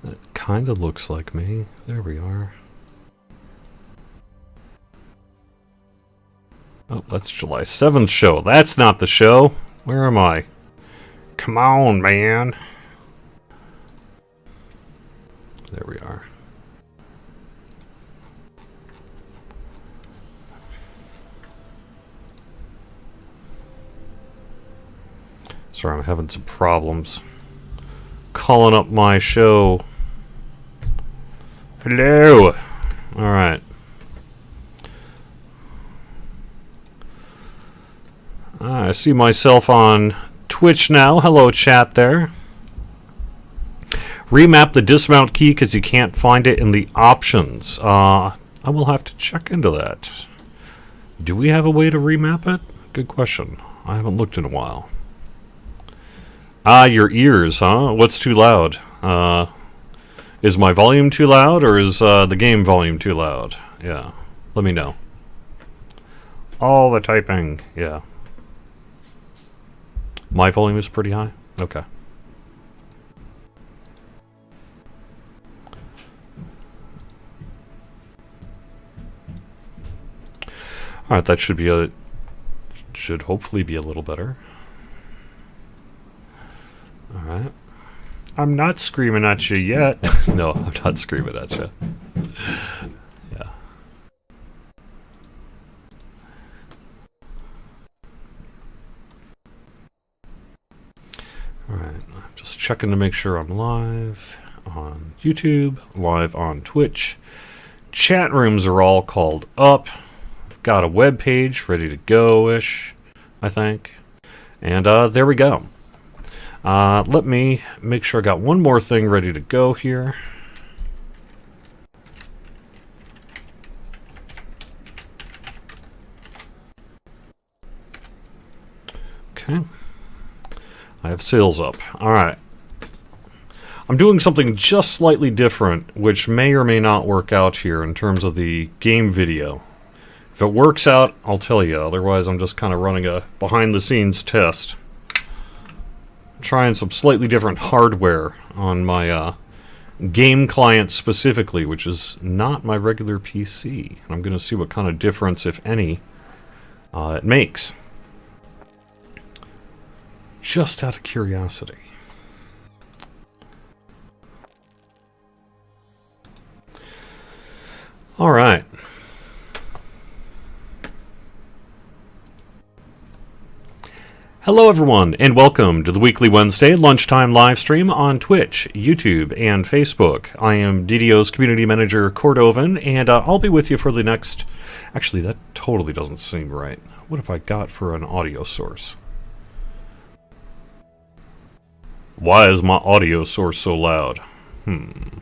It kind of looks like me. There we are. Oh, that's July 7th show. That's not the show. Where am I? Come on, man. There we are. Sorry, I'm having some problems calling up my show. Hello. All right. I see myself on Twitch now. Hello, chat there. Remap the dismount key because you can't find it in the options. I will have to check into that. Do we have a way to remap it? Good question. I haven't looked in a while. Your ears, huh? What's too loud? Is my volume too loud, or is the game volume too loud? Yeah, let me know. All the typing, yeah. My volume is pretty high? Okay. Alright, that should hopefully be a little better. Alright. I'm not screaming at you yet. No, I'm not screaming at you. Yeah. Alright, I'm just checking to make sure I'm live on YouTube, live on Twitch. Chat rooms are all called up. I've got a web page ready to go-ish, I think. And there we go. Let me make sure I got one more thing ready to go here. Okay. I have sales up. Alright. I'm doing something just slightly different, which may or may not work out here in terms of the game video. If it works out, I'll tell you. Otherwise, I'm just kind of running a behind-the-scenes test. Trying some slightly different hardware on my game client specifically, which is not my regular PC. And I'm going to see what kind of difference, if any, it makes. Just out of curiosity. All right. Hello everyone, and welcome to the weekly Wednesday lunchtime live stream on Twitch, YouTube, and Facebook. I am DDO's community manager, Cordovan, and I'll be with you for the next... Actually, that totally doesn't seem right. What have I got for an audio source? Why is my audio source so loud? Alright,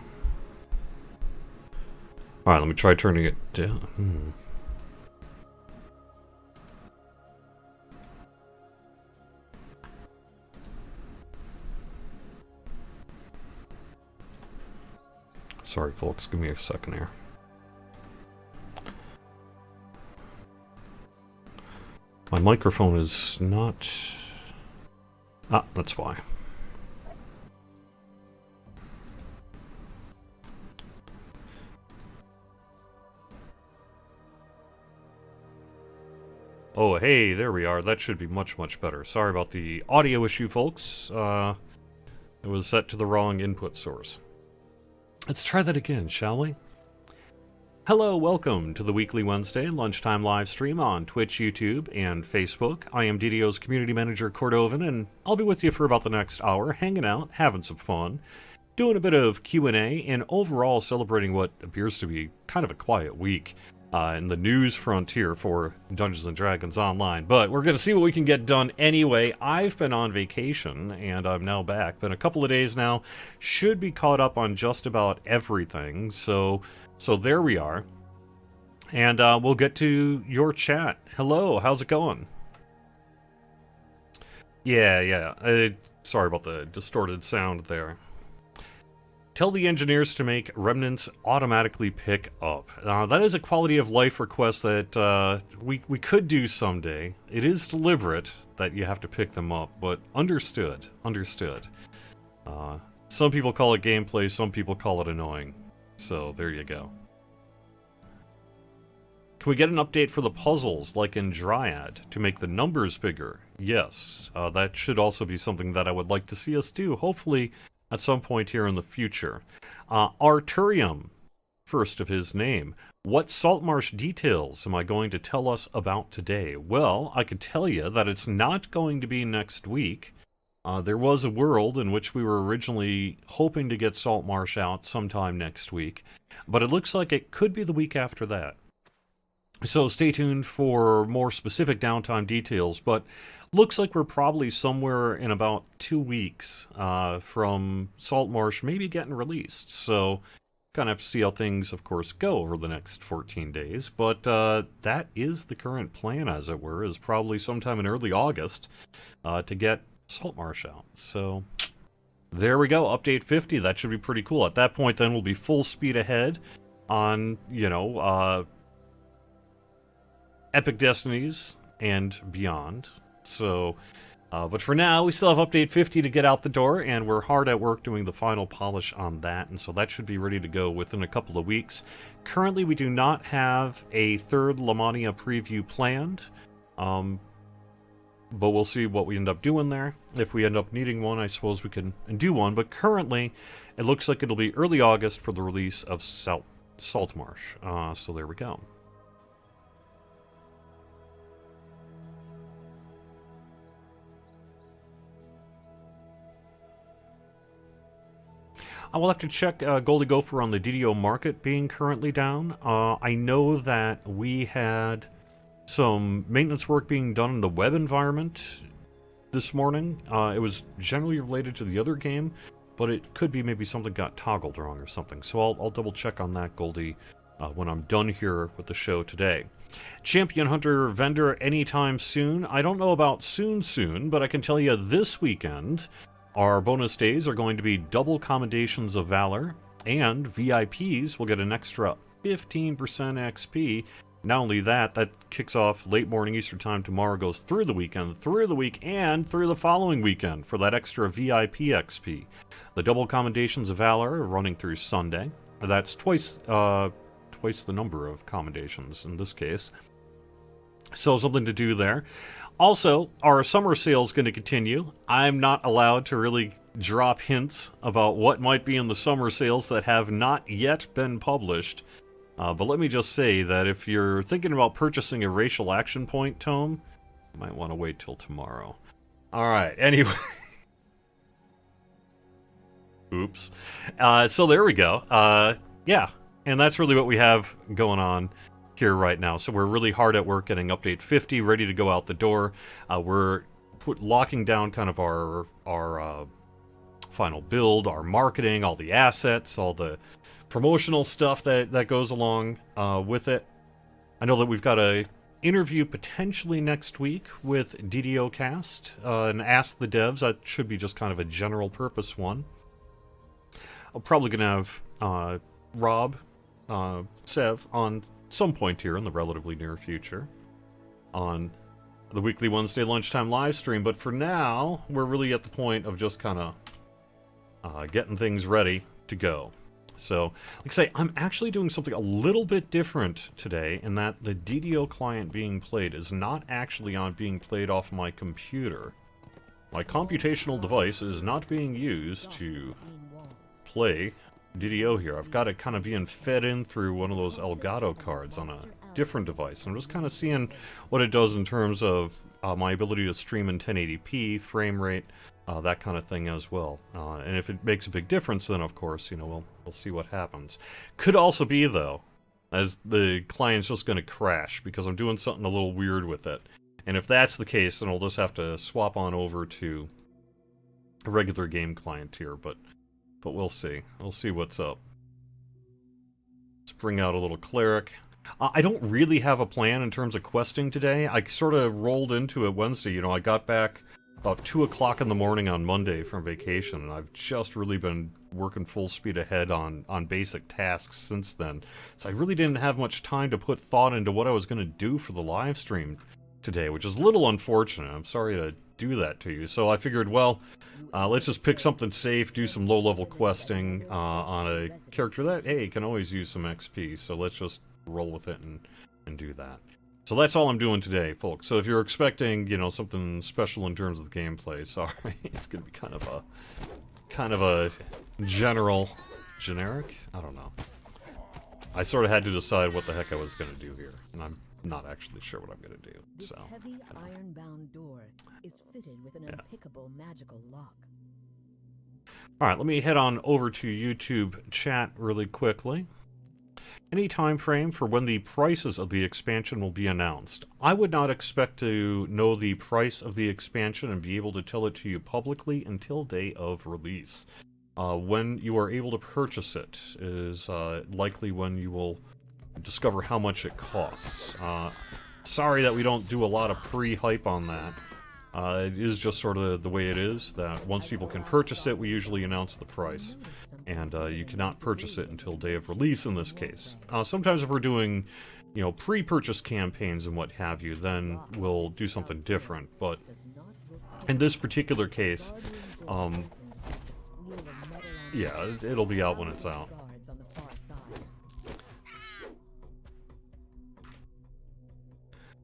let me try turning it down. Sorry, folks. Give me a second here. My microphone is not... Ah, that's why. Oh, hey, there we are. That should be much, much better. Sorry about the audio issue, folks. It was set to the wrong input source. Let's try that again, shall we? Hello, welcome to the weekly Wednesday lunchtime live stream on Twitch, YouTube, and Facebook. I am DDO's community manager, Cordovan, and I'll be with you for about the next hour, hanging out, having some fun, doing a bit of Q&A, and overall celebrating what appears to be kind of a quiet week in the news frontier for Dungeons & Dragons Online. But we're going to see what we can get done anyway. I've been on vacation, and I'm now back. Been a couple of days now. Should be caught up on just about everything. So there we are. And we'll get to your chat. Hello, how's it going? Yeah. Sorry about the distorted sound there. Tell the engineers to make remnants automatically pick up. That is a quality of life request that we could do someday. It is deliberate that you have to pick them up, but understood. Some people call it gameplay, some people call it annoying. So, there you go. Can we get an update for the puzzles, like in Dryad, to make the numbers bigger? Yes, that should also be something that I would like to see us do, hopefully at some point here in the future. Arturium, first of his name. What Saltmarsh details am I going to tell us about today? Well, I could tell you that it's not going to be next week. There was a world in which we were originally hoping to get Saltmarsh out sometime next week, but it looks like it could be the week after that. So stay tuned for more specific downtime details, but looks like we're probably somewhere in about 2 weeks from Saltmarsh maybe getting released. So kind of have to see how things, of course, go over the next 14 days. But that is the current plan, as it were, is probably sometime in early August to get Saltmarsh out. So there we go, update 50. That should be pretty cool. At that point, then, we'll be full speed ahead on, you know, Epic Destinies and beyond. So, but for now, we still have update 50 to get out the door, and we're hard at work doing the final polish on that, and so that should be ready to go within a couple of weeks. Currently, we do not have a third Lamania preview planned, but we'll see what we end up doing there. If we end up needing one, I suppose we can do one, but currently, it looks like it'll be early August for the release of Saltmarsh. So there we go. I will have to check Goldie Gopher on the DDO market being currently down. I know that we had some maintenance work being done in the web environment this morning. It was generally related to the other game, but it could be maybe something got toggled wrong or something. So I'll double check on that, Goldie, when I'm done here with the show today. Champion Hunter vendor anytime soon. I don't know about soon, but I can tell you this weekend, our bonus days are going to be double Commendations of Valor, and VIPs will get an extra 15% XP. Not only that, that kicks off late morning Eastern Time tomorrow, goes through the weekend, through the week, and through the following weekend for that extra VIP XP. The double Commendations of Valor are running through Sunday. That's twice the number of commendations in this case. So something to do there. Also, our summer sale is going to continue. I'm not allowed to really drop hints about what might be in the summer sales that have not yet been published. But let me just say that if you're thinking about purchasing a Racial Action Point tome, you might want to wait till tomorrow. Alright, anyway. Oops. So there we go. Yeah, and that's really what we have going on here right now. So we're really hard at work getting update 50 ready to go out the door. We're locking down kind of our final build, our marketing, all the assets, all the promotional stuff that goes along with it. I know that we've got a interview potentially next week with DDO Cast and Ask the Devs. That should be just kind of a general purpose one. I'm probably going to have Rob, Sev on some point here in the relatively near future on the weekly Wednesday lunchtime live stream, but for now we're really at the point of just kind of getting things ready to go. So like I say, I'm actually doing something a little bit different today in that the DDO client being played is not actually being played off my computer. My computational device is not being used to play DDO here. I've got it kind of being fed in through one of those Elgato cards on a different device. I'm just kind of seeing what it does in terms of my ability to stream in 1080p, frame rate, that kind of thing as well. And if it makes a big difference, then of course, you know, we'll see what happens. Could also be, though, as the client's just going to crash because I'm doing something a little weird with it. And if that's the case, then I'll just have to swap on over to a regular game client here, but we'll see. We'll see what's up. Let's bring out a little cleric. I don't really have a plan in terms of questing today. I sort of rolled into it Wednesday. You know, I got back about 2 o'clock in the morning on Monday from vacation, and I've just really been working full speed ahead on basic tasks since then. So I really didn't have much time to put thought into what I was going to do for the live stream today, which is a little unfortunate. I'm sorry to do that to you. So I figured, well, let's just pick something safe, do some low-level questing on a character that, hey, can always use some XP. So let's just roll with it and do that. So that's all I'm doing today, folks. So if you're expecting, you know, something special in terms of the gameplay, sorry, it's gonna be kind of a generic. I don't know. I sort of had to decide what the heck I was gonna do here, and I'm not actually sure what I'm gonna do. This So heavy iron-bound door is fitted with an unpickable magical lock. all right, let me head on over to YouTube chat really quickly. Any time frame for when the prices of the expansion will be announced? I would not expect to know the price of the expansion and be able to tell it to you publicly until day of release. When you are able to purchase it is likely when you will discover how much it costs. Sorry that we don't do a lot of pre-hype on that. It is just sort of the way it is, that once people can purchase it, we usually announce the price. And you cannot purchase it until day of release in this case. Sometimes if we're doing, you know, pre-purchase campaigns and what have you, then we'll do something different. But in this particular case, yeah, it'll be out when it's out.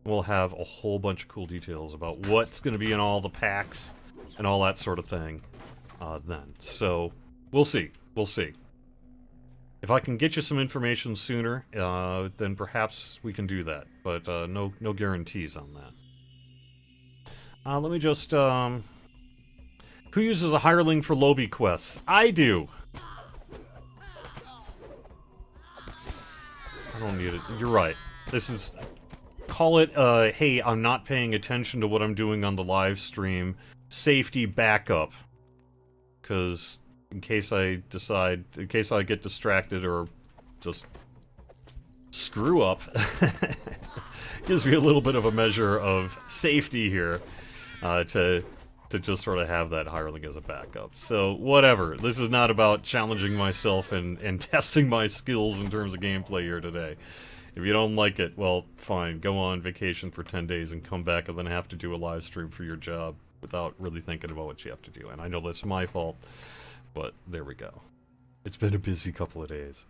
We'll have a whole bunch of cool details about what's going to be in all the packs and all that sort of thing then. So, we'll see. We'll see. If I can get you some information sooner, then perhaps we can do that. But no guarantees on that. Let me just... who uses a hireling for lobby quests? I do! I don't need it. You're right. This is... Call it, hey, I'm not paying attention to what I'm doing on the live stream. Safety backup. Because in case I get distracted or just screw up, gives me a little bit of a measure of safety here to just sort of have that hireling as a backup. So, whatever. This is not about challenging myself and testing my skills in terms of gameplay here today. If you don't like it, well, fine. Go on vacation for 10 days and come back and then have to do a live stream for your job without really thinking about what you have to do. And I know that's my fault, but there we go. It's been a busy couple of days.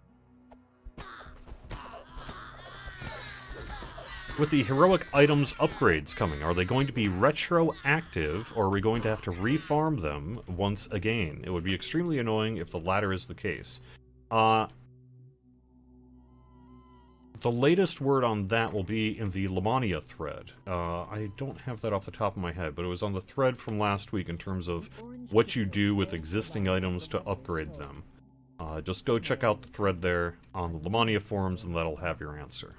With the heroic items upgrades coming, are they going to be retroactive, or are we going to have to refarm them once again? It would be extremely annoying if the latter is the case. The latest word on that will be in the Lamania thread. I don't have that off the top of my head, but it was on the thread from last week in terms of what you do with existing items to upgrade them. Just go check out the thread there on the Lamania forums and that'll have your answer.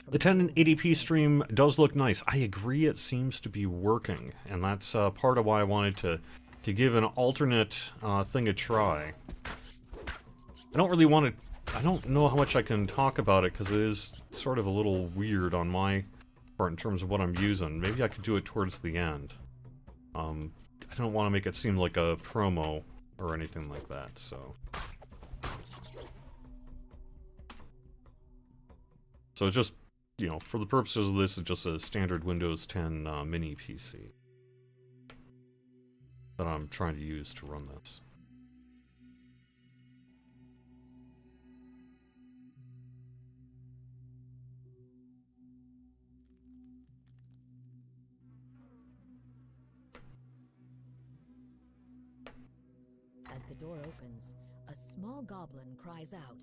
The 1080p stream does look nice. I agree, it seems to be working, and that's part of why I wanted to give an alternate thing a try. I don't really want to... I don't know how much I can talk about it, because it is sort of a little weird on my part in terms of what I'm using. Maybe I could do it towards the end. I don't want to make it seem like a promo or anything like that, so... So it's just, you know, for the purposes of this, it's just a standard Windows 10 mini PC that I'm trying to use to run this. As the door opens, a small goblin cries out,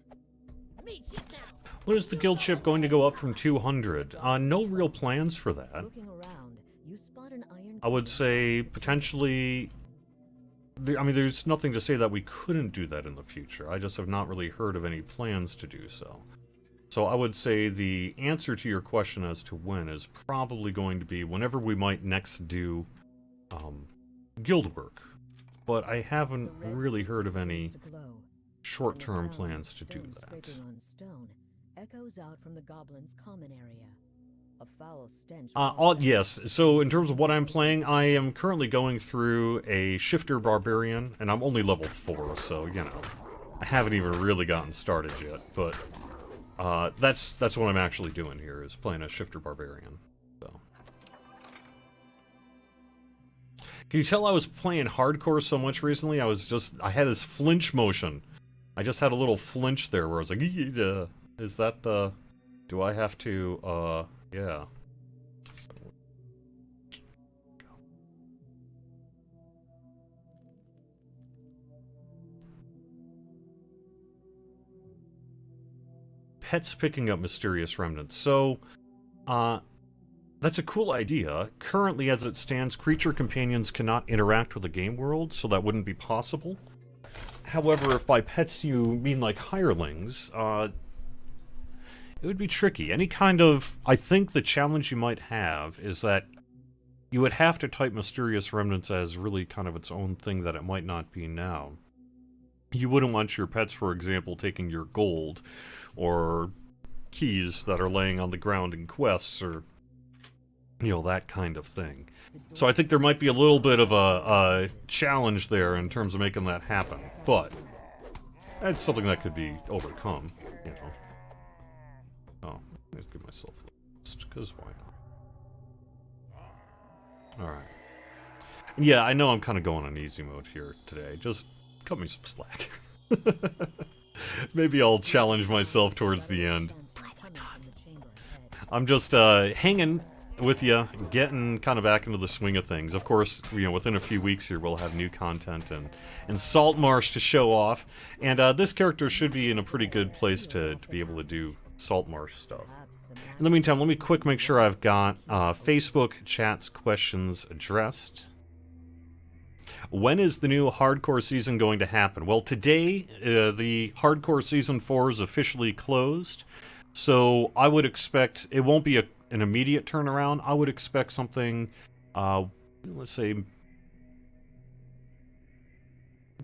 "Meat ship now!" When is the guild ship going to go up from 200? No real plans for that. Looking around, you spot an iron... I would say potentially... I mean, there's nothing to say that we couldn't do that in the future. I just have not really heard of any plans to do so. So I would say the answer to your question as to when is probably going to be whenever we might next do guild work. But I haven't really heard of any short-term plans to do that. Echoes out from the goblin's common area. A foul stench. Yes, so in terms of what I'm playing, I am currently going through a Shifter Barbarian, and I'm only level 4, so, you know, I haven't even really gotten started yet, but that's what I'm actually doing here, is playing a Shifter Barbarian, so. Can you tell I was playing hardcore so much recently? I had this flinch motion. I just had a little flinch there where I was like, is that the... Do I have to, yeah. Pets picking up mysterious remnants. So, that's a cool idea. Currently, as it stands, creature companions cannot interact with the game world, so that wouldn't be possible. However, if by pets you mean like hirelings, it would be tricky. Any kind of... I think the challenge you might have is that you would have to type mysterious remnants as really kind of its own thing that it might not be now. You wouldn't want your pets, for example, taking your gold, or keys that are laying on the ground in quests, or, you know, that kind of thing. So I think there might be a little bit of a challenge there in terms of making that happen, but that's something that could be overcome, you know. Oh, let's give myself a list, because why not? Alright. Yeah, I know I'm kind of going on easy mode here today, just cut me some slack. Maybe I'll challenge myself towards the end. Probably not. I'm just hanging with you, getting kind of back into the swing of things. Of course, you know, within a few weeks here, we'll have new content and Salt Marsh to show off. And this character should be in a pretty good place to be able to do Salt Marsh stuff. In the meantime, let me quick make sure I've got Facebook chats questions addressed. When is the new Hardcore season going to happen? Well, today, the Hardcore Season 4 is officially closed, so I would expect... It won't be an immediate turnaround. I would expect something, let's say, a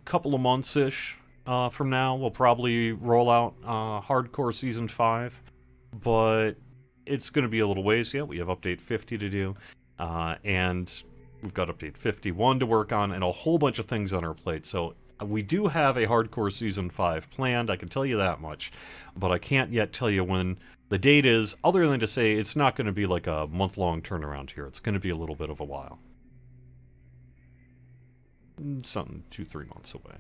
couple of months-ish from now. We'll probably roll out Hardcore Season 5, but it's going to be a little ways yet. We have Update 50 to do, and... We've got Update 51 to work on, and a whole bunch of things on our plate. So we do have a Hardcore Season 5 planned, I can tell you that much. But I can't yet tell you when the date is, other than to say it's not going to be like a month-long turnaround here. It's going to be a little bit of a while. Something 2-3 months away.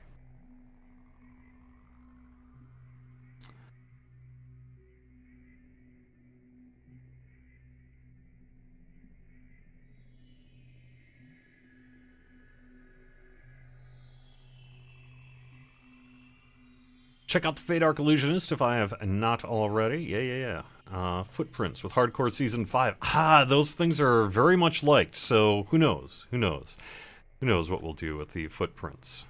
Check out the Fate Arc Illusionist if I have not already. Yeah. Footprints with Hardcore Season 5. Those things are very much liked, so who knows? Who knows what we'll do with the Footprints.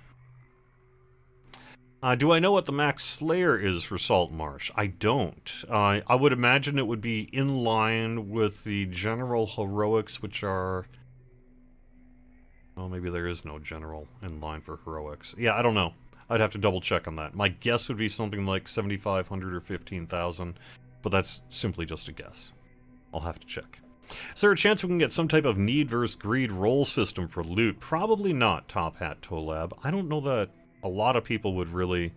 Do I know what the max Slayer is for Salt Marsh? I don't. I would imagine it would be in line with the general heroics, which are... Well, maybe there is no general in line for heroics. Yeah, I don't know. I'd have to double check on that. My guess would be something like 7,500 or 15,000, but that's simply just a guess. I'll have to check. Is there a chance we can get some type of need versus greed roll system for loot? Probably not, Top Hat Tolab. I don't know that a lot of people would really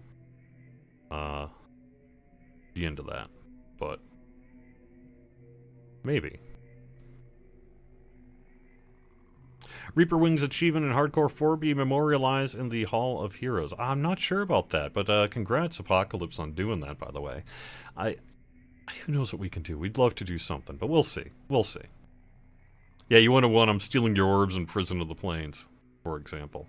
be into that, but maybe. Reaper Wings achievement in Hardcore 4 be memorialized in the Hall of Heroes. I'm not sure about that, but congrats, Apocalypse, on doing that, by the way. Who knows what we can do? We'd love to do something, but we'll see. We'll see. Yeah, you want to I'm stealing your orbs in Prison of the Plains, for example.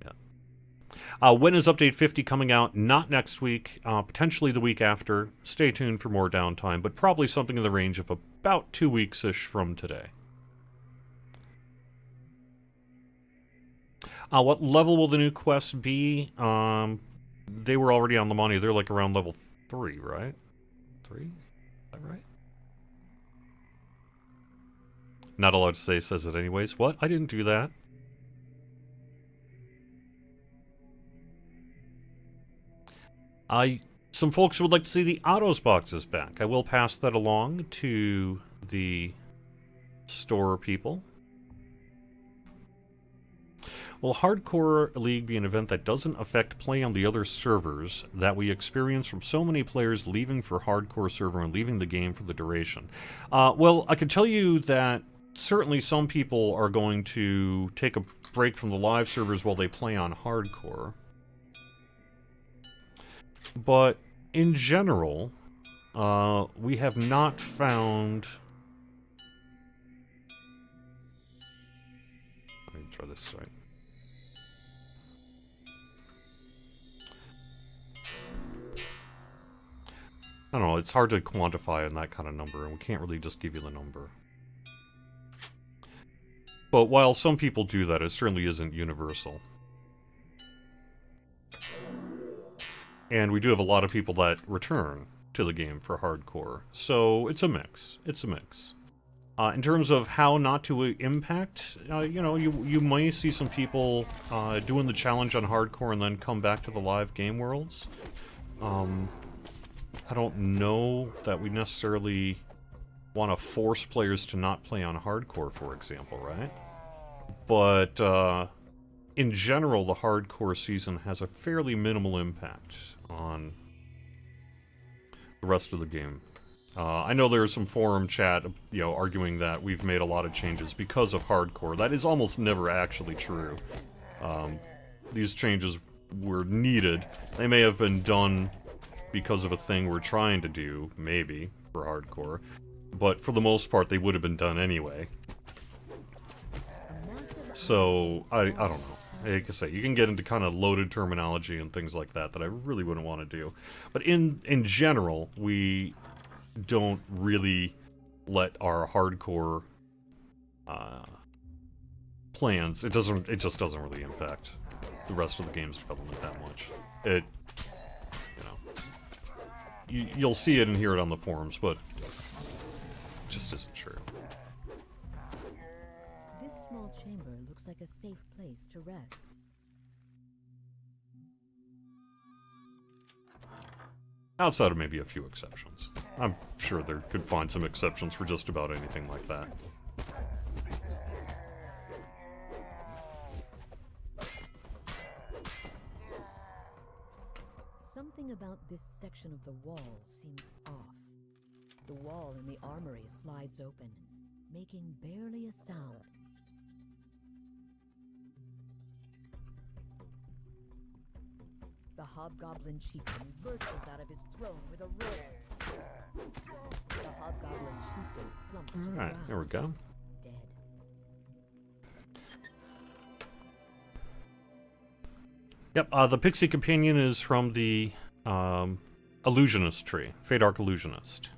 Yeah. When is Update 50 coming out? Not next week, potentially the week after. Stay tuned for more downtime, but probably something in the range of about 2 weeks-ish from today. What level will the new quests be? They were already on the money. They're like around level 3, right? 3? Is that right? Not allowed to say, says it anyways. What? I didn't do that. Some folks would like to see the Autos boxes back. I will pass that along to the store people. Will Hardcore League be an event that doesn't affect play on the other servers that we experience from so many players leaving for Hardcore server and leaving the game for the duration? Well, I can tell you that certainly some people are going to take a break from the live servers while they play on hardcore. But in general, we have not found... Let me try this side. I don't know, it's hard to quantify in that kind of number, and we can't really just give you the number. But while some people do that, it certainly isn't universal. And we do have a lot of people that return to the game for hardcore, so it's a mix. It's a mix. In terms of how not to impact, you know, you may see some people doing the challenge on hardcore and then come back to the live game worlds. I don't know that we necessarily want to force players to not play on hardcore, for example, right? But in general, the hardcore season has a fairly minimal impact on the rest of the game. I know there's some forum chat, you know, arguing that we've made a lot of changes because of hardcore. That is almost never actually true. These changes were needed. They may have been done because of a thing we're trying to do, maybe, for hardcore. But for the most part, they would have been done anyway. So, I don't know. Like I say, you can get into kind of loaded terminology and things like that that I really wouldn't want to do. But in general, we don't really let our hardcore plans, it just doesn't really impact the rest of the game's development that much. It, you know, you'll see it and hear it on the forums, but it just isn't true. This small chamber looks like a safe place to rest. Outside of maybe a few exceptions. I'm sure there could find some exceptions for just about anything like that. Something about this section of the wall seems off. The wall in the armory slides open, making barely a sound. The hobgoblin chieftain lurches out of his throne with a roar. The hobgoblin chieftain slumps to the ground. Alright, there we go. Dead. Yep, the Pixie Companion is from the Illusionist tree. Fate Arc Illusionist.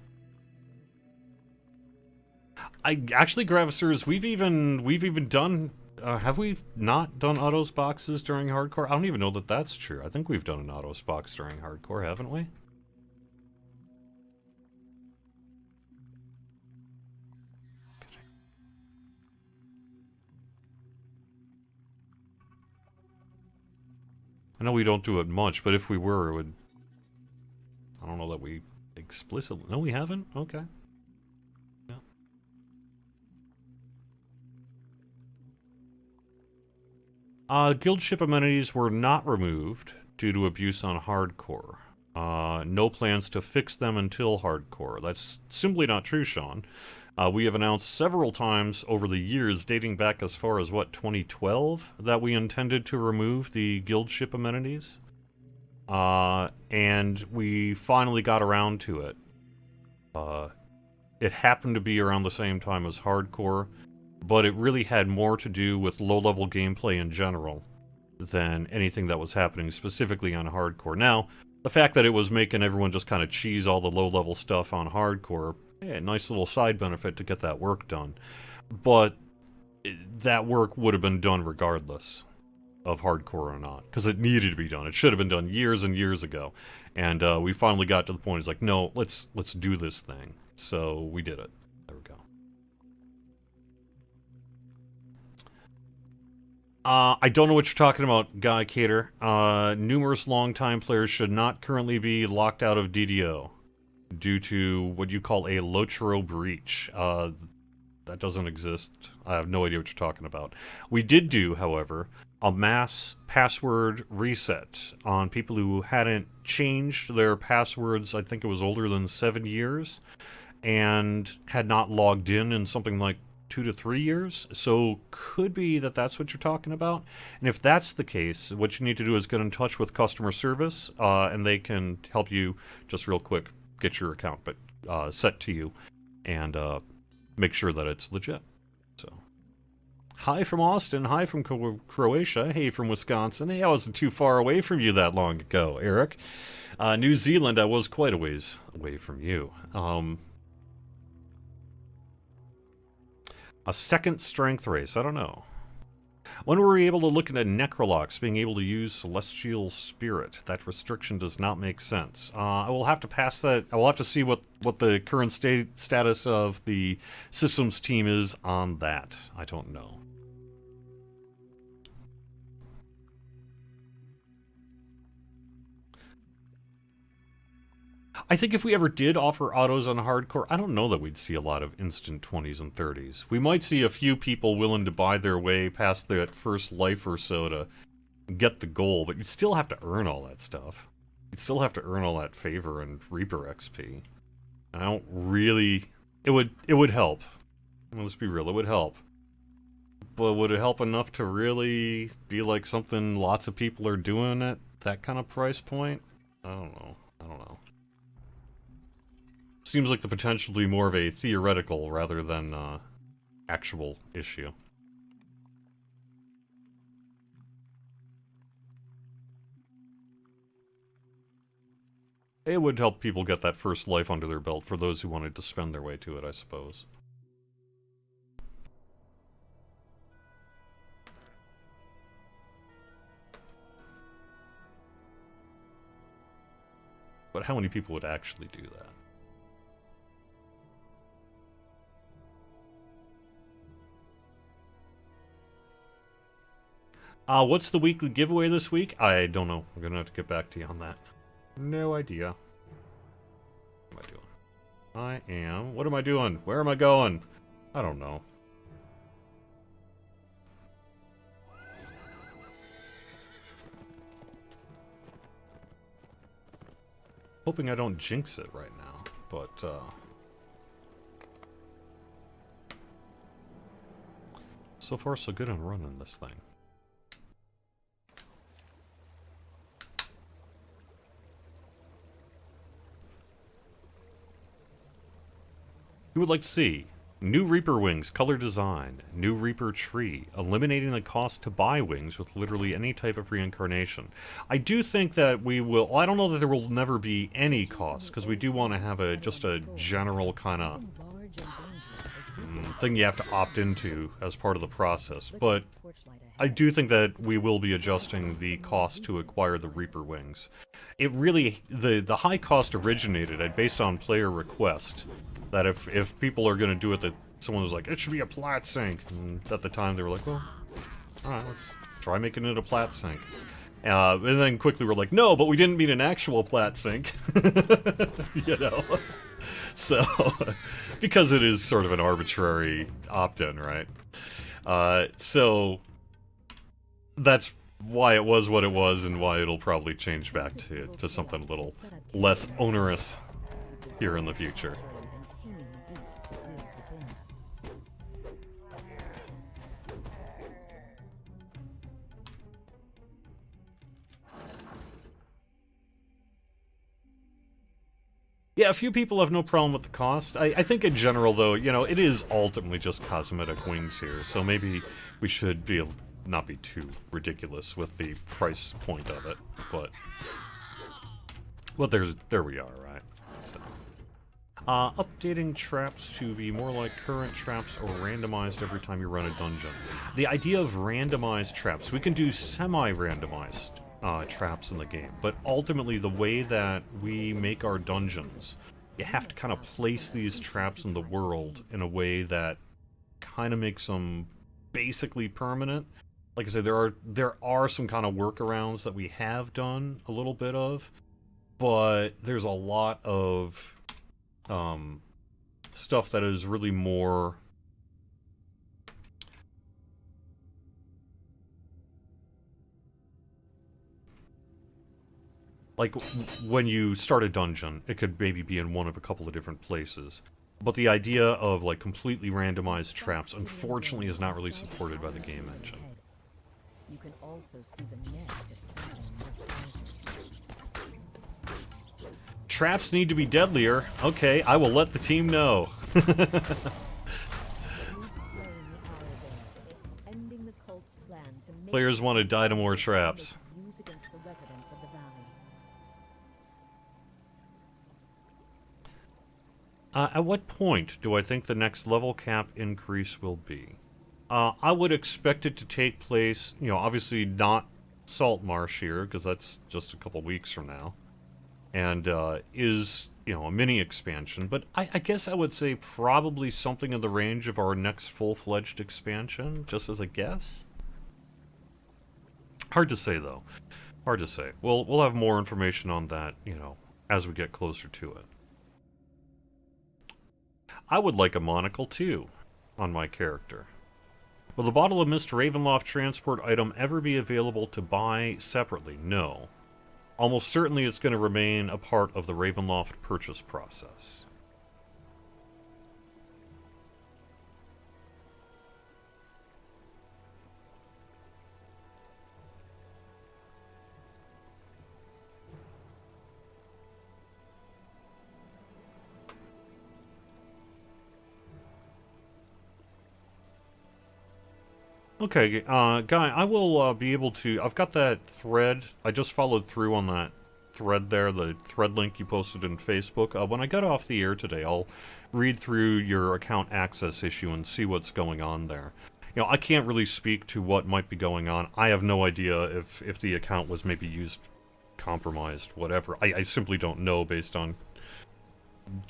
Actually, Gravisters, we've even done... have we not done Otto's boxes during hardcore? I don't even know that that's true. I think we've done an Otto's box during hardcore, haven't we? I know we don't do it much, but if we were, it would... I don't know that we explicitly... No, we haven't? Okay. Guild ship amenities were not removed due to abuse on hardcore. No plans to fix them until hardcore. That's simply not true, Sean. We have announced several times over the years, dating back as far as, what, 2012, that we intended to remove the guild ship amenities. And we finally got around to it. It happened to be around the same time as hardcore, but it really had more to do with low-level gameplay in general than anything that was happening specifically on hardcore. Now, the fact that it was making everyone just kind of cheese all the low-level stuff on hardcore, yeah, nice little side benefit to get that work done. But that work would have been done regardless of hardcore or not, because it needed to be done. It should have been done years and years ago. And we finally got to the point, it's like, no, let's do this thing. So we did it. There we go. I don't know what you're talking about, Guy Cater. Numerous longtime players should not currently be locked out of DDO due to what you call a Lotro breach. That doesn't exist. I have no idea what you're talking about. We did do, however, a mass password reset on people who hadn't changed their passwords, I think it was older than 7 years, and had not logged in something like 2 to 3 years. So could be that that's what you're talking about. And if that's the case, what you need to do is get in touch with customer service, and they can help you just real quick get your account set to you and make sure that it's legit. So, hi from Austin, hi from Croatia, hey from Wisconsin. Hey, I wasn't too far away from you that long ago, Eric. New Zealand, I was quite a ways away from you. A second strength race, I don't know. When were we able to look into Necrolox being able to use Celestial Spirit? That restriction does not make sense. I will have to pass that. I will have to see what the current status of the systems team is on that. I don't know. I think if we ever did offer autos on hardcore, I don't know that we'd see a lot of instant 20s and 30s. We might see a few people willing to buy their way past that first life or so to get the goal, but you'd still have to earn all that stuff. You'd still have to earn all that favor and Reaper XP. I don't really... It would help. Let's be real, it would help. But would it help enough to really be like something lots of people are doing at that kind of price point? I don't know. Seems like the potential to be more of a theoretical rather than actual issue. It would help people get that first life under their belt for those who wanted to spend their way to it, I suppose. But how many people would actually do that? What's the weekly giveaway this week? I don't know. I'm gonna have to get back to you on that. No idea. What am I doing? What am I doing? Where am I going? I don't know. Hoping I don't jinx it right now, but, so far so good on running this thing. Who would like to see new Reaper wings, color design, new Reaper tree, eliminating the cost to buy wings with literally any type of reincarnation? I do think that we will. Well, I don't know that there will never be any cost because we do want to have just a general kind of thing you have to opt into as part of the process. But I do think that we will be adjusting the cost to acquire the Reaper wings. It really the high cost originated based on player request. That if people are going to do it, that someone was like, it should be a plat sync. And at the time, they were like, well, alright, let's try making it a plat sync. And then quickly we're like, no, but we didn't mean an actual plat sync. You know? So, because it is sort of an arbitrary opt-in, right? So, that's why it was what it was and why it'll probably change back to something a little less onerous here in the future. Yeah, a few people have no problem with the cost. I think in general, though, you know, it is ultimately just cosmetic wings here, so maybe we should not be too ridiculous with the price point of it, but there we are, right? So. Updating traps to be more like current traps or randomized every time you run a dungeon. The idea of randomized traps, we can do semi-randomized traps in the game, but ultimately the way that we make our dungeons, you have to kind of place these traps in the world in a way that kind of makes them basically permanent. Like I said, there are some kind of workarounds that we have done a little bit of, but there's a lot of stuff that is really more like when you start a dungeon, it could maybe be in one of a couple of different places. But the idea of, like, completely randomized traps, unfortunately, is not really supported by the game engine. You can also see the nest at something much larger. Traps need to be deadlier. Okay, I will let the team know. You've slain the owlbear, ending the cult's plan to make Players want to die to more traps. use against the residents of the valley. At what point do I think the next level cap increase will be? I would expect it to take place, you know, obviously not Salt Marsh here, because that's just a couple weeks from now. And is, you know, a mini expansion. But I guess I would say probably something in the range of our next full-fledged expansion, just as a guess. Hard to say, though. Hard to say. We'll have more information on that, you know, as we get closer to it. I would like a monocle, too, on my character. Will the Bottle of Mist Ravenloft transport item ever be available to buy separately? No. Almost certainly it's going to remain a part of the Ravenloft purchase process. Okay, Guy, I will be able to... I've got that thread. I just followed through on that thread there, the thread link you posted in Facebook. When I get off the air today, I'll read through your account access issue and see what's going on there. You know, I can't really speak to what might be going on. I have no idea if the account was maybe used, compromised, whatever. I simply don't know based on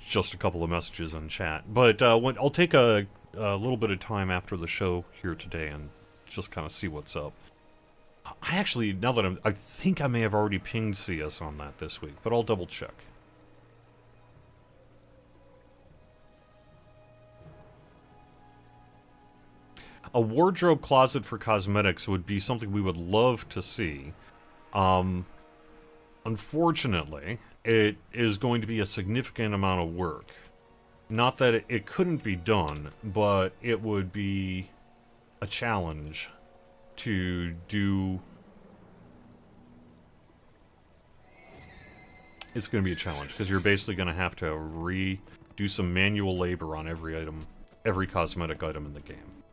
just a couple of messages in chat. But I'll take a little bit of time after the show here today and just kind of see what's up. I actually, now that I think I may have already pinged CS on that this week, but I'll double check. A wardrobe closet for cosmetics would be something we would love to see. Unfortunately, it is going to be a significant amount of work. Not that it couldn't be done, but it would be a challenge to do. It's going to be a challenge, because you're basically going to have to do some manual labor on every item, every cosmetic item in the game.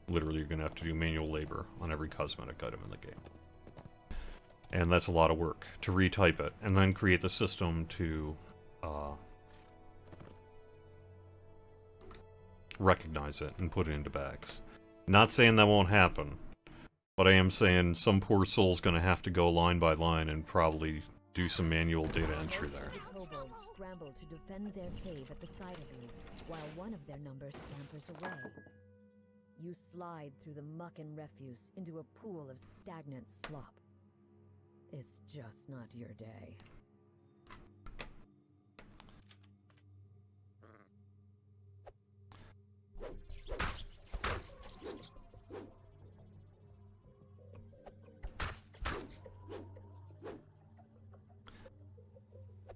Literally, you're going to have to do manual labor on every cosmetic item in the game. And that's a lot of work, to retype it, and then create the system to recognize it and put it into bags. Not saying that won't happen, but I am saying some poor soul's gonna have to go line by line and probably do some manual data entry there. The kobolds scramble to defend their cave at the sight of you, while one of their number scampers away. You slide through the muck and refuse into a pool of stagnant slop. It's just not your day.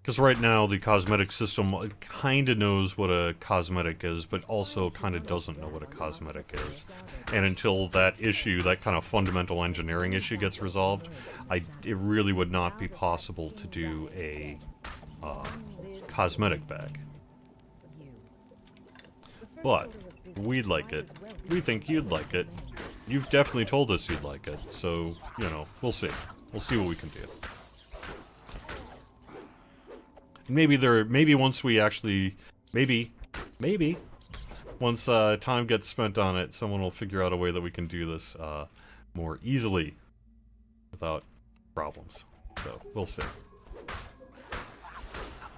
Because right now, the cosmetic system kind of knows what a cosmetic is, but also kind of doesn't know what a cosmetic is. And until that issue, that kind of fundamental engineering issue gets resolved, it really would not be possible to do a cosmetic bag. But we'd like it. We think you'd like it. You've definitely told us you'd like it, so, you know, we'll see. We'll see what we can do. Maybe once we actually, maybe, once time gets spent on it, someone will figure out a way that we can do this more easily without problems. So, we'll see.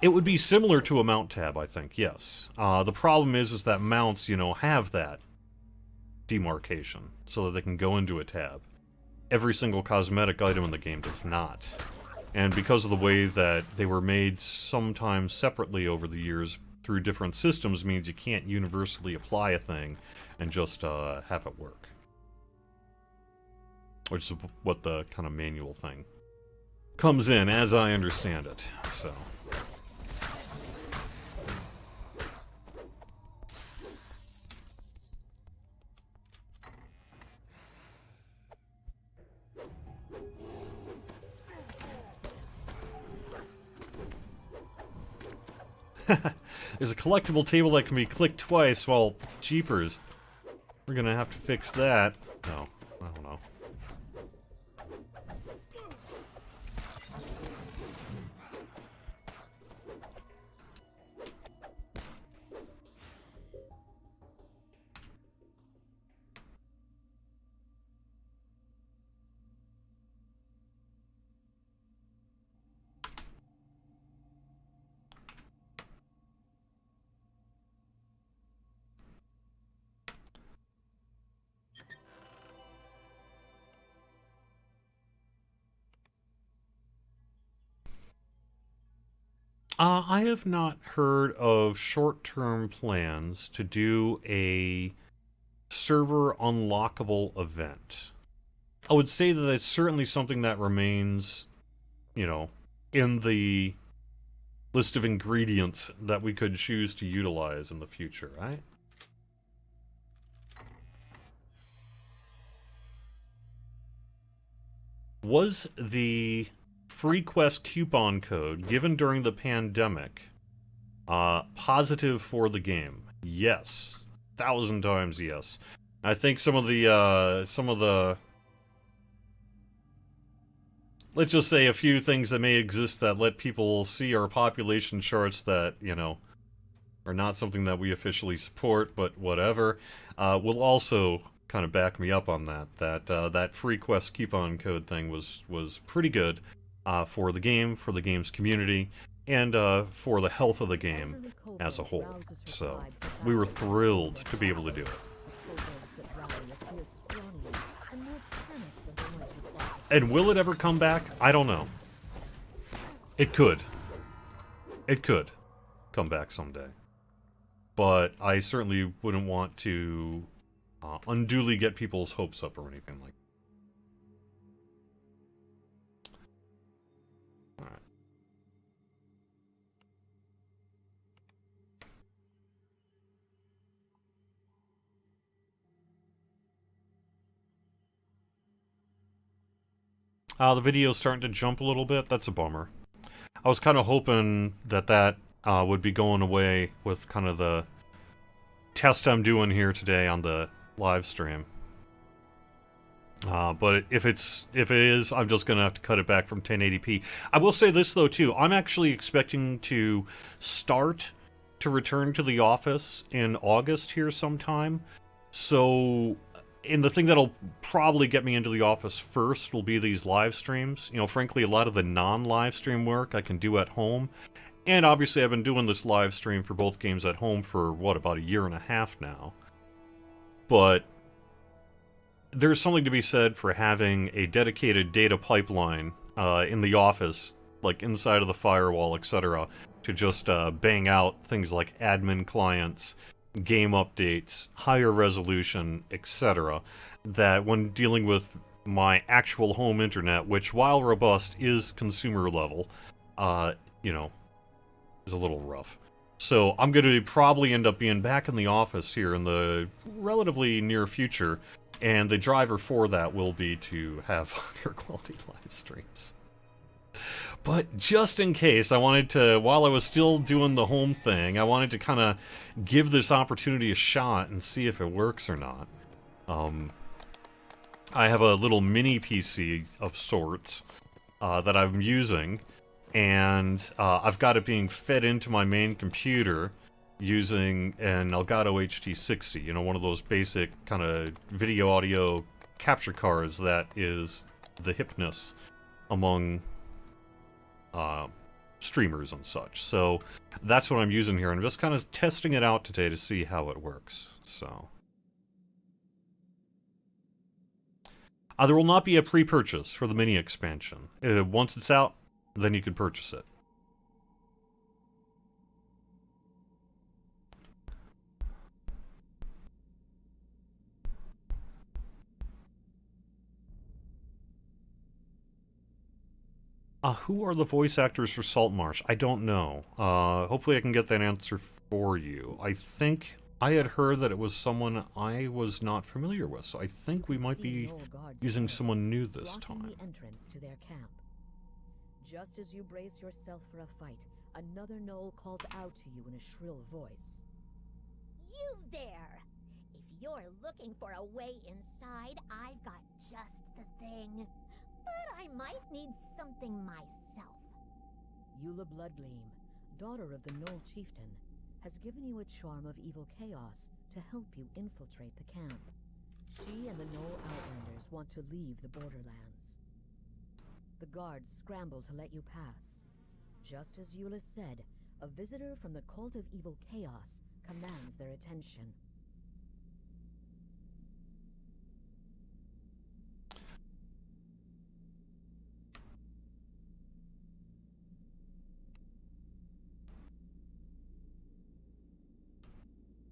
It would be similar to a mount tab, I think, yes. The problem is that mounts, you know, have that demarcation so that they can go into a tab. Every single cosmetic item in the game does not. And because of the way that they were made sometimes separately over the years through different systems means you can't universally apply a thing and just have it work. Which is what the kind of manual thing comes in, as I understand it. So. There's a collectible table that can be clicked twice. Well, jeepers. We're gonna have to fix that. No, I don't know. I have not heard of short-term plans to do a server unlockable event. I would say that it's certainly something that remains, you know, in the list of ingredients that we could choose to utilize in the future, right? Was the free quest coupon code given during the pandemic positive for the game? Yes. 1,000 times yes. I think some of the let's just say a few things that may exist that let people see our population charts that, you know, are not something that we officially support, but whatever, will also kind of back me up on that. That free quest coupon code thing was pretty good for the game, for the game's community, and for the health of the game as a whole. So we were thrilled to be able to do it. And will it ever come back? I don't know. It could. It could come back someday. But I certainly wouldn't want to unduly get people's hopes up or anything like that. Alright. The video's starting to jump a little bit. That's a bummer. I was kind of hoping that would be going away with kind of the test I'm doing here today on the live stream. But if it is, I'm just gonna have to cut it back from 1080p. I will say this though too. I'm actually expecting to start to return to the office in August here sometime. So, and the thing that'll probably get me into the office first will be these live streams. You know, frankly, a lot of the non-live stream work I can do at home. And obviously I've been doing this live stream for both games at home for, what, about a year and a half now. But there's something to be said for having a dedicated data pipeline in the office, like inside of the firewall, etc., to just bang out things like admin clients, game updates, higher resolution, etc., that when dealing with my actual home internet, which, while robust, is consumer level, you know, is a little rough. So I'm going to probably end up being back in the office here in the relatively near future, and the driver for that will be to have higher quality live streams. But just in case, I wanted to, while I was still doing the home thing, I wanted to kind of give this opportunity a shot and see if it works or not. I have a little mini PC of sorts that I'm using, and I've got it being fed into my main computer using an Elgato HT60, you know, one of those basic kind of video audio capture cards that is the hipness among streamers and such. So that's what I'm using here. I'm just kind of testing it out today to see how it works. So there will not be a pre-purchase for the mini expansion. Once it's out, then you can purchase it. Who are the voice actors for Saltmarsh? I don't know. Hopefully I can get that answer for you. I think I had heard that it was someone I was not familiar with, so I think we might be using someone new this time. The entrance to their camp. Just as you brace yourself for a fight, Another gnoll calls out to you in a shrill voice. You there! If you're looking for a way inside, I've got just the thing. But I might need something myself. Eula Bloodgleam, daughter of the Gnoll Chieftain, has given you a charm of evil chaos to help you infiltrate the camp. She and the Gnoll Outlanders want to leave the borderlands. The guards scramble to let you pass. Just as Eula said, a visitor from the Cult of Evil Chaos commands their attention.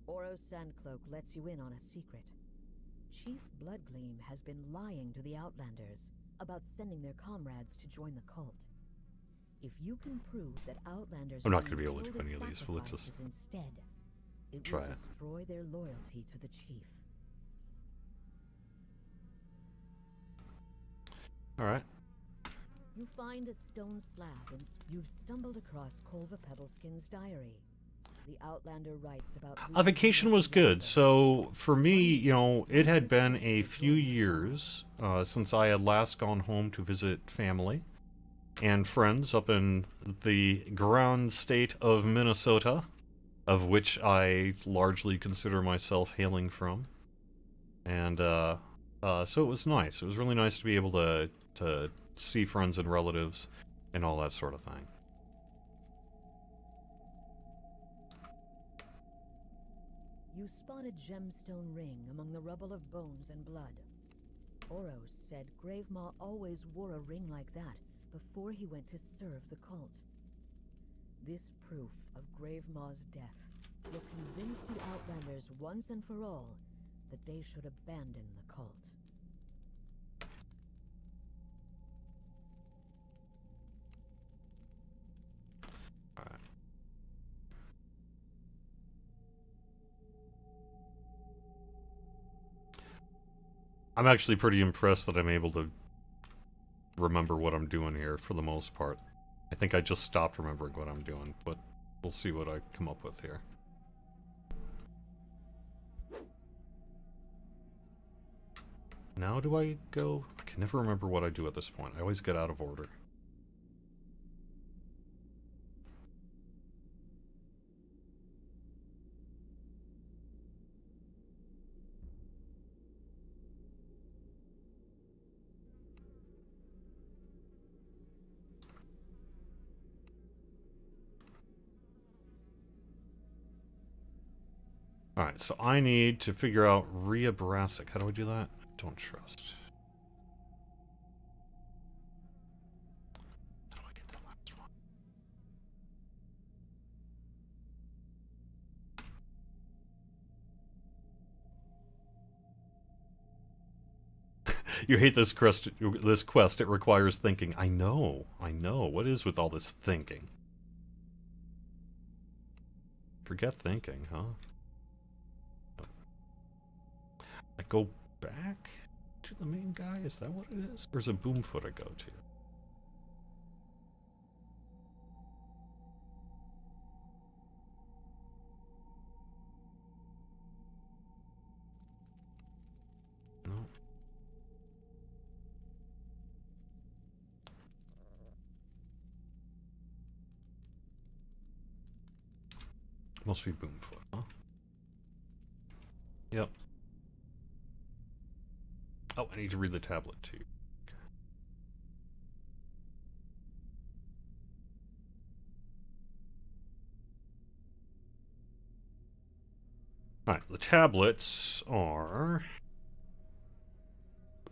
Oro's Sandcloak lets you in on a secret. Chief Bloodgleam has been lying to the Outlanders about sending their comrades to join the cult. If you can prove that Outlanders I'm not going to be able to do any of these, but let's just instead, it try will it. destroy their loyalty to the chief. Alright. You find a stone slab and you've stumbled across Kolva Pebbleskin's diary. The Outlander writes about... A vacation was good. So, for me, you know, it had been a few years since I had last gone home to visit family and friends up in the grand state of Minnesota, of which I largely consider myself hailing from. And, so it was nice. It was really nice to be able to see friends and relatives and all that sort of thing. You spot a gemstone ring among the rubble of bones and blood. Oros said Gravemaw always wore a ring like that before he went to serve the cult. This proof of Gravemaw's death will convince the Outlanders once and for all that they should abandon the cult. Alright. I'm actually pretty impressed that I'm able to remember what I'm doing here for the most part. I think I just stopped remembering what I'm doing, but we'll see what I come up with here. Now do I go? I can never remember what I do at this point. I always get out of order. Alright, so I need to figure out Rhea Brassic. How do I do that? Don't trust. How do I get the last one? You hate this quest. It requires thinking. I know. What is with all this thinking? Forget thinking, huh? I go back to the main guy? Is that what it is? Or is it Boomfoot I go to? No. Must be Boomfoot, huh? Yep. Oh, I need to read the tablet too. Okay. Alright, the tablets are...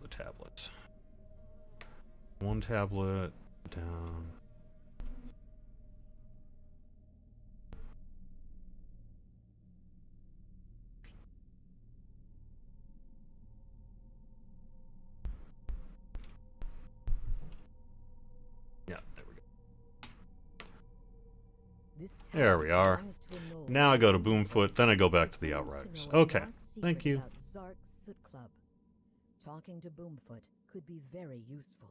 The tablets. One tablet down. Yeah, there we go. There we are. Now I go to Boomfoot, then I go back to the Outriders. Okay, thank you. Zark's Soot Club. Talking to Boomfoot could be very useful.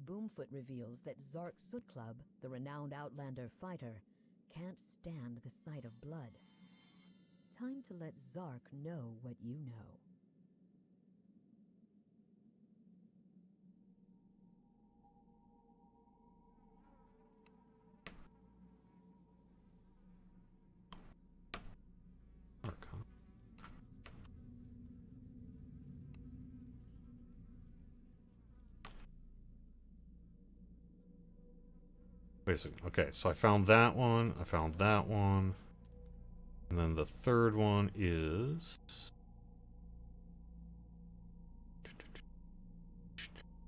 Boomfoot reveals that Zark Soot Club, the renowned Outlander fighter, can't stand the sight of blood. Time to let Zark know what you know. Basically, okay, so I found that one, I found that one, and then the third one is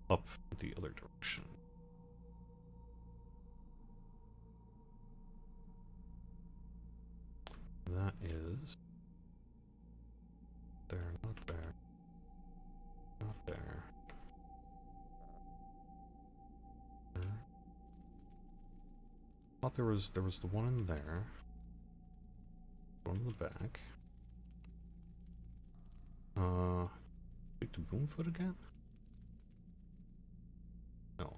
up the other direction. That is there, not there, not there. I thought there was the one in there. One in the back. Speak to Boomfoot again? No.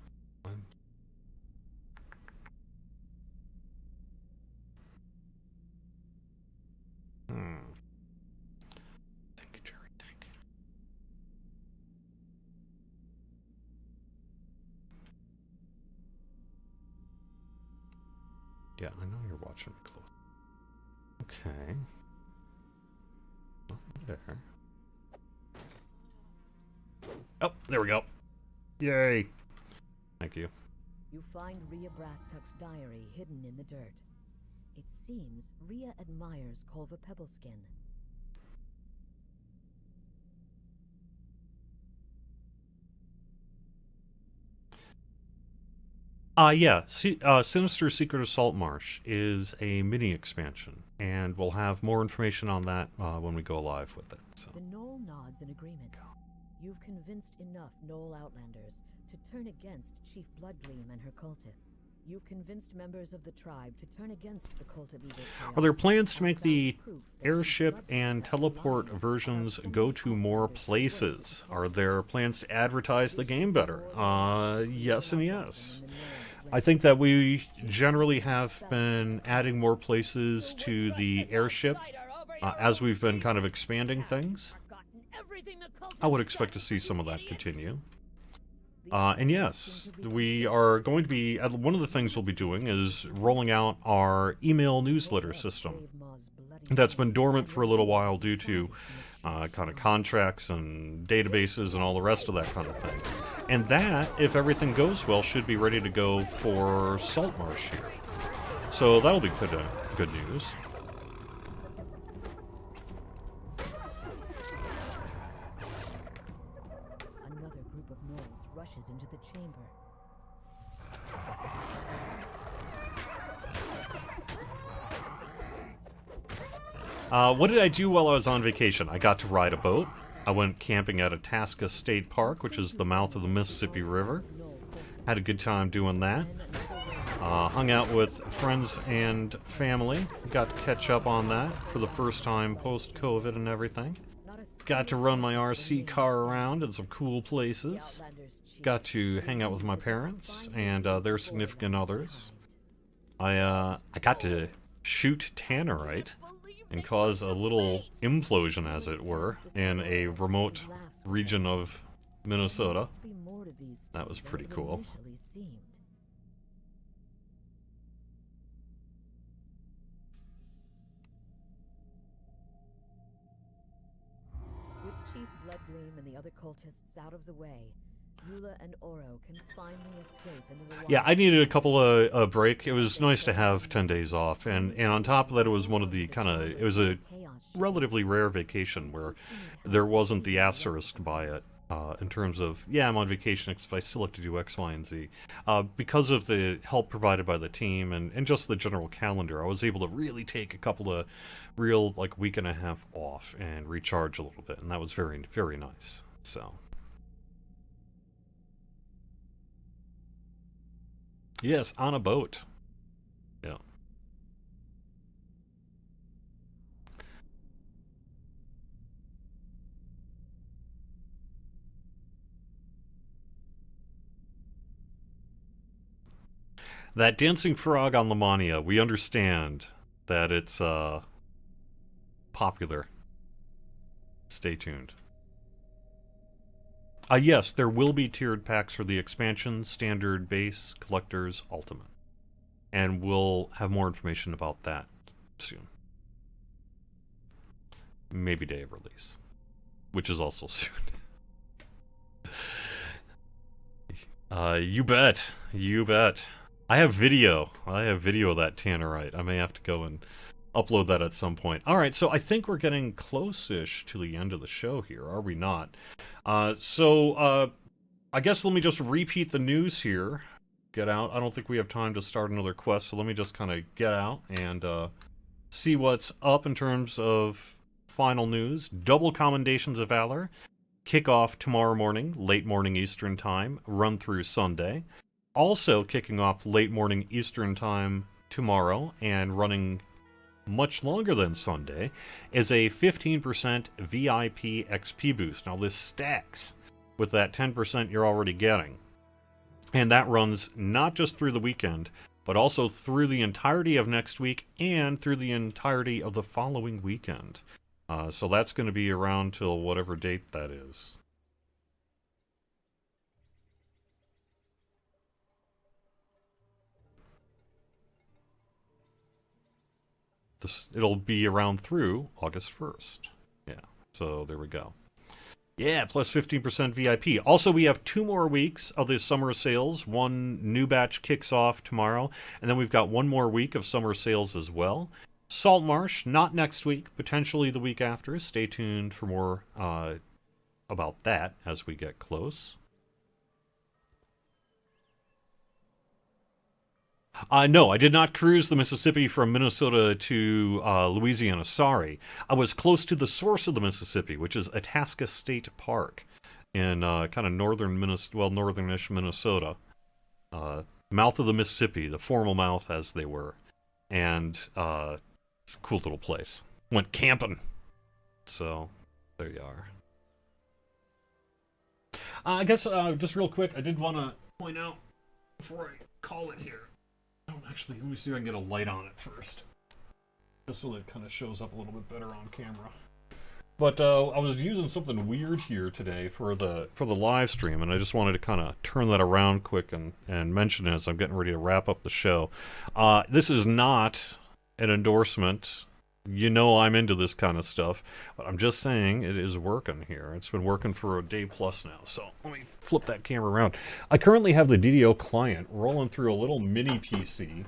Think, Jerry, think. Yeah, I know you're watching me close. Okay. Not there. Oh, there we go. Yay. Thank you. You find Rhea Brasstuck's diary hidden in the dirt. It seems Rhea admires Kolva Pebbleskin. Yeah. Sinister Secret Assault Marsh is a mini expansion, and we'll have more information on that when we go live with it. So. The Knoll nods in agreement. You've convinced enough Knoll Outlanders to turn against Chief Bloodgleam and her cultists. You've convinced members of the tribe to turn against the cult of evil chaos. Are there plans to make the Airship and Teleport versions go to more places? Are there plans to advertise the game better? Yes and yes. I think that we generally have been adding more places to the Airship as we've been kind of expanding things. I would expect to see some of that continue. And yes, we are going to be, one of the things we'll be doing is rolling out our email newsletter system. That's been dormant for a little while due to kind of contracts and databases and all the rest of that kind of thing. And that, if everything goes well, should be ready to go for Saltmarsh here. So that'll be good news. Rushes into the chamber. What did I do while I was on vacation? I got to ride a boat. I went camping at Itasca State Park, which is the mouth of the Mississippi River. Had a good time doing that. Hung out with friends and family. Got to catch up on that for the first time post-COVID and everything. Got to run my RC car around in some cool places. Got to hang out with my parents and their significant others. I got to shoot tannerite and cause a little implosion, as it were, in a remote region of Minnesota. That was pretty cool. With Chief Bloodgleam and the other cultists out of the way, Eula and Oro can finally escape into the wild. Yeah, I needed a couple of a break. It was nice to have 10 days off, and on top of that, it was one of the it was a relatively rare vacation where there wasn't the asterisk by it in terms of, yeah, I'm on vacation if I still have to do X, Y, and Z. Because of the help provided by the team and just the general calendar, I was able to really take a couple of real, like, week and a half off and recharge a little bit, and that was very, very nice. So. Yes, on a boat. Yeah. That dancing frog on Lamania, we understand that it's popular. Stay tuned. Yes, there will be tiered packs for the expansion, standard, base, collectors, ultimate. And we'll have more information about that soon. Maybe day of release, which is also soon. You bet. You bet. I have video. Of that tannerite. I may have to go and upload that at some point. Alright, so I think we're getting close-ish to the end of the show here, are we not? I guess let me just repeat the news here. Get out. I don't think we have time to start another quest, so let me just kind of get out and see what's up in terms of final news. Double Commendations of Valor. Kickoff tomorrow morning, late morning Eastern Time, run through Sunday. Also kicking off late morning Eastern Time tomorrow and running much longer than Sunday is a 15% VIP XP boost. Now this stacks with that 10% you're already getting. And that runs not just through the weekend, but also through the entirety of next week and through the entirety of the following weekend. So that's going to be around till whatever date that is. It'll be around through August 1st. Yeah, so there we go. Yeah, plus 15% VIP. Also, we have 2 more weeks of the summer sales. One new batch kicks off tomorrow, and then we've got 1 more week of summer sales as well. Salt Marsh, not next week, potentially the week after. Stay tuned for more about that as we get close. No, I did not cruise the Mississippi from Minnesota to Louisiana, sorry. I was close to the source of the Mississippi, which is Itasca State Park in kind of northern-ish Minnesota. Mouth of the Mississippi, the formal mouth as they were. And it's a cool little place. Went camping. So, there you are. I guess, just real quick, I did want to point out, before I call it here, actually, let me see if I can get a light on it first. Just so that it kind of shows up a little bit better on camera. But I was using something weird here today for the live stream, and I just wanted to kind of turn that around quick and mention it as I'm getting ready to wrap up the show. This is not an endorsement. You know I'm into this kind of stuff, but I'm just saying it is working here. It's been working for a day plus now, so let me flip that camera around. I currently have the DDO client rolling through a little mini PC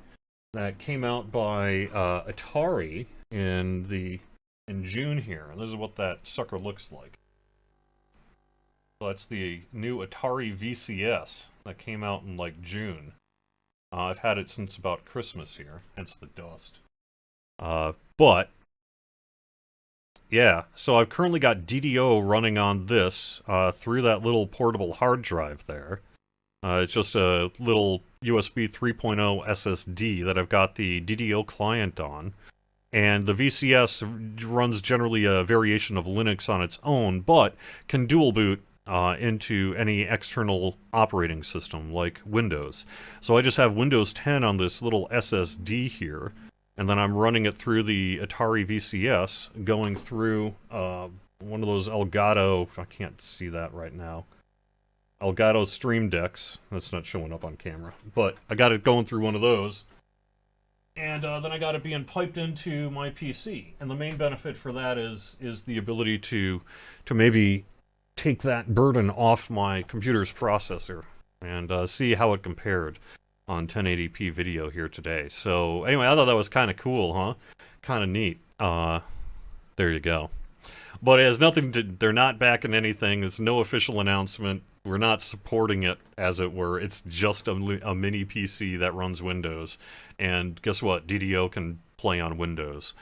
that came out by Atari in June here, and this is what that sucker looks like. So that's the new Atari VCS that came out in like June. I've had it since about Christmas here, hence the dust. But, yeah, so I've currently got DDO running on this through that little portable hard drive there. It's just a little USB 3.0 SSD that I've got the DDO client on. And the VCS runs generally a variation of Linux on its own, but can dual boot into any external operating system like Windows. So I just have Windows 10 on this little SSD here. And then I'm running it through the Atari VCS, going through one of those Elgato, I can't see that right now, Elgato Stream Decks. That's not showing up on camera. But I got it going through one of those. And then I got it being piped into my PC. And the main benefit for that is the ability to maybe take that burden off my computer's processor and see how it compared on 1080p video here today. So anyway, I thought that was kind of cool, huh? Kind of neat. There you go. But it has nothing to, they're not backing anything. It's no official announcement. We're not supporting it, as it were. It's just a mini PC that runs Windows. And guess what? DDO can play on Windows.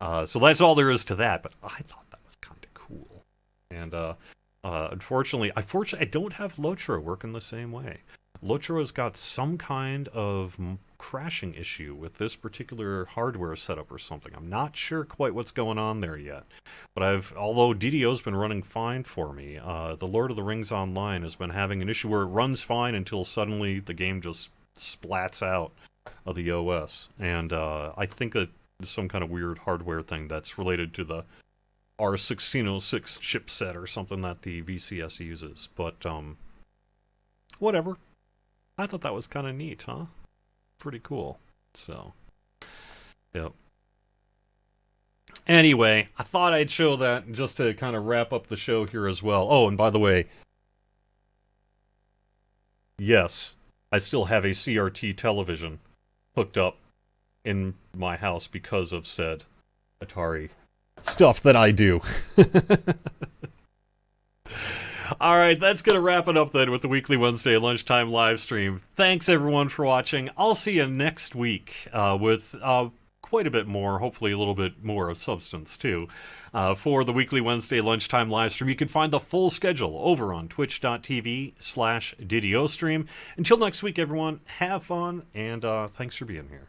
So that's all there is to that, but I thought that was kind of cool. And unfortunately, I don't have Lotro working the same way. Lotro's got some kind of crashing issue with this particular hardware setup or something. I'm not sure quite what's going on there yet. But although DDO's been running fine for me, the Lord of the Rings Online has been having an issue where it runs fine until suddenly the game just splats out of the OS. And I think that some kind of weird hardware thing that's related to the R1606 chipset or something that the VCS uses. But, whatever. I thought that was kind of neat, huh? Pretty cool. So, yep. Anyway, I thought I'd show that just to kind of wrap up the show here as well. Oh, and by the way, yes, I still have a CRT television hooked up in my house because of said Atari stuff that I do. Alright, that's going to wrap it up then with the weekly Wednesday lunchtime live stream. Thanks everyone for watching. I'll see you next week with quite a bit more, hopefully a little bit more of substance too, for the weekly Wednesday lunchtime live stream. You can find the full schedule over on twitch.tv/DidioStream. Until next week everyone, have fun, and thanks for being here.